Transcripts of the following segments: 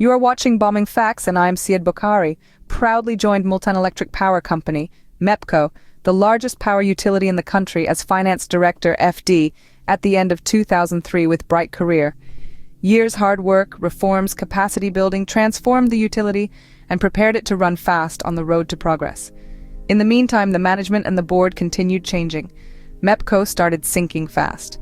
You are watching Bombing Facts, and I am Syed Bukhari, proudly joined Multan Electric Power Company, MEPCO, the largest power utility in the country, as Finance Director FD at the end of 2003 with bright career. Years hard work, reforms, capacity building transformed the utility and prepared it to run fast on the road to progress. In the meantime, the management and the board continued changing. MEPCO started sinking fast.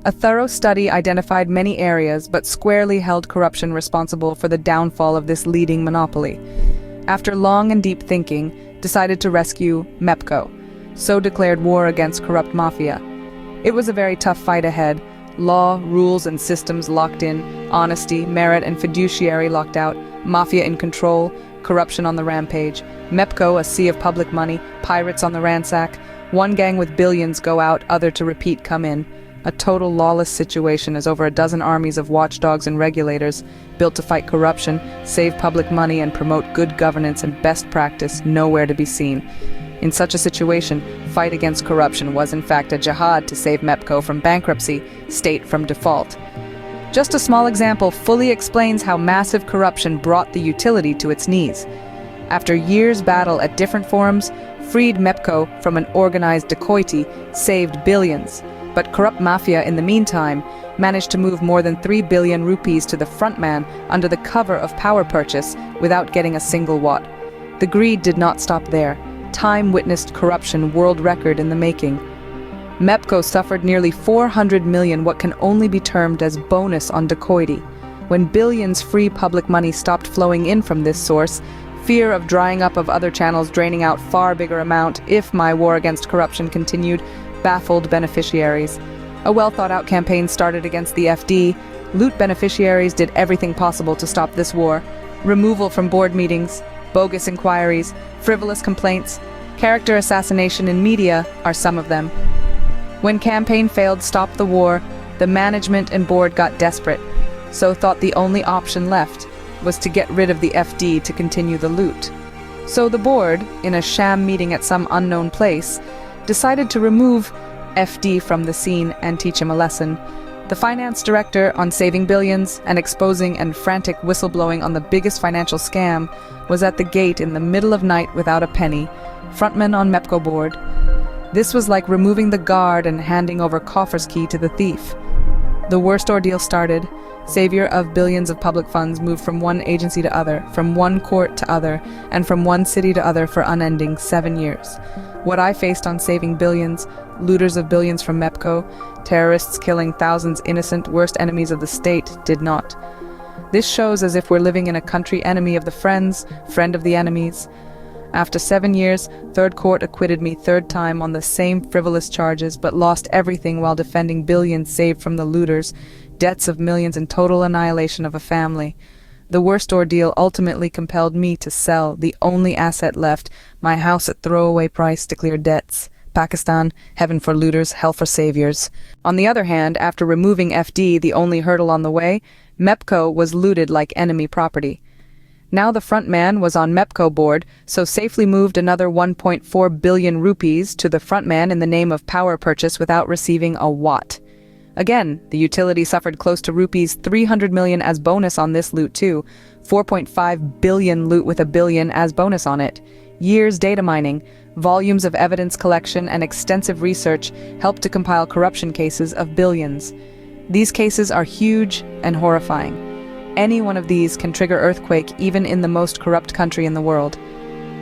A thorough study identified many areas but squarely held corruption responsible for the downfall of this leading monopoly. After long and deep thinking, decided to rescue MEPCO, so declared war against corrupt mafia. It was a very tough fight ahead. Law, rules and systems locked in, honesty, merit and fiduciary locked out, mafia in control, corruption on the rampage, MEPCO a sea of public money, pirates on the ransack, one gang with billions go out, other to repeat come in. A total lawless situation as over a dozen armies of watchdogs and regulators built to fight corruption, save public money and promote good governance and best practice nowhere to be seen. In such a situation, fight against corruption was in fact a jihad to save MEPCO from bankruptcy, state from default. Just a small example fully explains how massive corruption brought the utility to its knees. After years' battle at different forums, freed MEPCO from an organized dacoity, saved billions. But corrupt mafia in the meantime managed to move more than 3 billion rupees to the frontman under the cover of power purchase without getting a single watt. The greed did not stop there. Time witnessed corruption world record in the making. MEPCO suffered nearly 400 million what can only be termed as bonus on dacoity. When billions free public money stopped flowing in from this source, fear of drying up of other channels draining out far bigger amount if my war against corruption continued baffled beneficiaries. A well-thought-out campaign started against the FD. Loot beneficiaries did everything possible to stop this war. Removal from board meetings, bogus inquiries, frivolous complaints, character assassination in media are some of them. When campaign failed stop the war, the management and board got desperate, so thought the only option left was to get rid of the FD to continue the loot. So the board, in a sham meeting at some unknown place, decided to remove FD from the scene and teach him a lesson. The finance director, on saving billions and exposing and frantic whistleblowing on the biggest financial scam, was at the gate in the middle of night without a penny, frontman on MEPCO board. This was like removing the guard and handing over coffer's key to the thief. The worst ordeal started. Savior of billions of public funds moved from one agency to other, from one court to other, and from one city to other for unending 7 years. What I faced on saving billions, looters of billions from MEPCO, terrorists killing thousands innocent, worst enemies of the state, did not. This shows as if we're living in a country enemy of the friends, friend of the enemies. After 7 years, third court acquitted me third time on the same frivolous charges, but lost everything while defending billions saved from the looters, debts of millions and total annihilation of a family. The worst ordeal ultimately compelled me to sell the only asset left, my house at throwaway price to clear debts. Pakistan, heaven for looters, hell for saviors. On the other hand, after removing FD, the only hurdle on the way, MEPCO was looted like enemy property. Now the front man was on MEPCO board, so safely moved another 1.4 billion rupees to the front man in the name of power purchase without receiving a watt. Again, the utility suffered close to rupees 300 million as bonus on this loot too, 4.5 billion loot with a billion as bonus on it. Years data mining, volumes of evidence collection and extensive research helped to compile corruption cases of billions. These cases are huge and horrifying. Any one of these can trigger earthquake even in the most corrupt country in the world.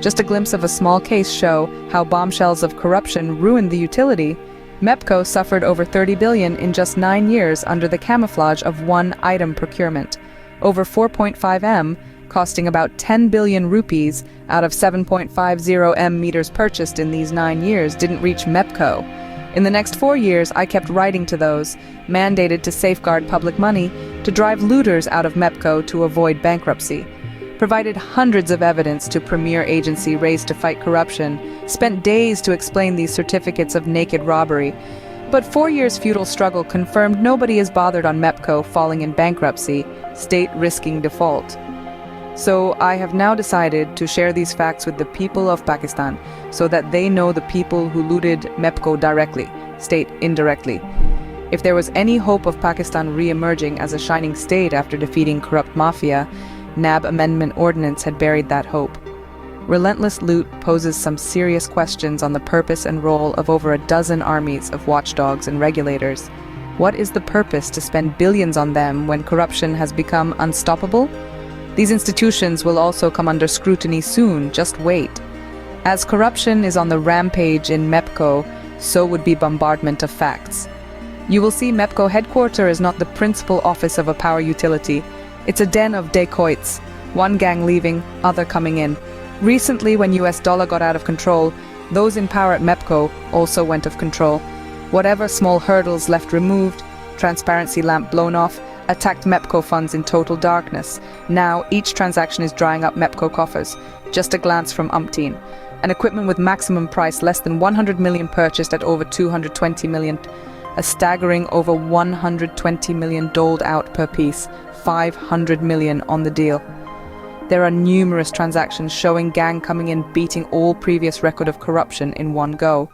Just a glimpse of a small case show how bombshells of corruption ruined the utility. MEPCO suffered over 30 billion in just 9 years under the camouflage of one item procurement. Over 4.5 M, costing about 10 billion rupees out of 7.50 M meters purchased in these 9 years didn't reach MEPCO. In the next 4 years, I kept writing to those, mandated to safeguard public money, to drive looters out of MEPCO to avoid bankruptcy. Provided hundreds of evidence to premier agency raised to fight corruption, spent days to explain these certificates of naked robbery. But 4 years' futile struggle confirmed nobody is bothered on MEPCO falling in bankruptcy, state risking default. So I have now decided to share these facts with the people of Pakistan so that they know the people who looted MEPCO directly, state indirectly. If there was any hope of Pakistan re-emerging as a shining state after defeating corrupt mafia, NAB Amendment Ordinance had buried that hope. Relentless loot poses some serious questions on the purpose and role of over a dozen armies of watchdogs and regulators. What is the purpose to spend billions on them when corruption has become unstoppable? These institutions will also come under scrutiny soon, just wait. As corruption is on the rampage in MEPCO, so would be bombardment of facts. You will see MEPCO headquarters is not the principal office of a power utility. It's a den of dacoits, one gang leaving, other coming in. Recently, when US dollar got out of control, those in power at MEPCO also went of control. Whatever small hurdles left removed, transparency lamp blown off, attacked MEPCO funds in total darkness. Now, each transaction is drying up MEPCO coffers. Just a glance from Umpteen. An equipment with maximum price less than 100 million purchased at over 220 million. A staggering over 120 million doled out per piece. 500 million on the deal. There are numerous transactions showing gang coming in beating all previous record of corruption in one go.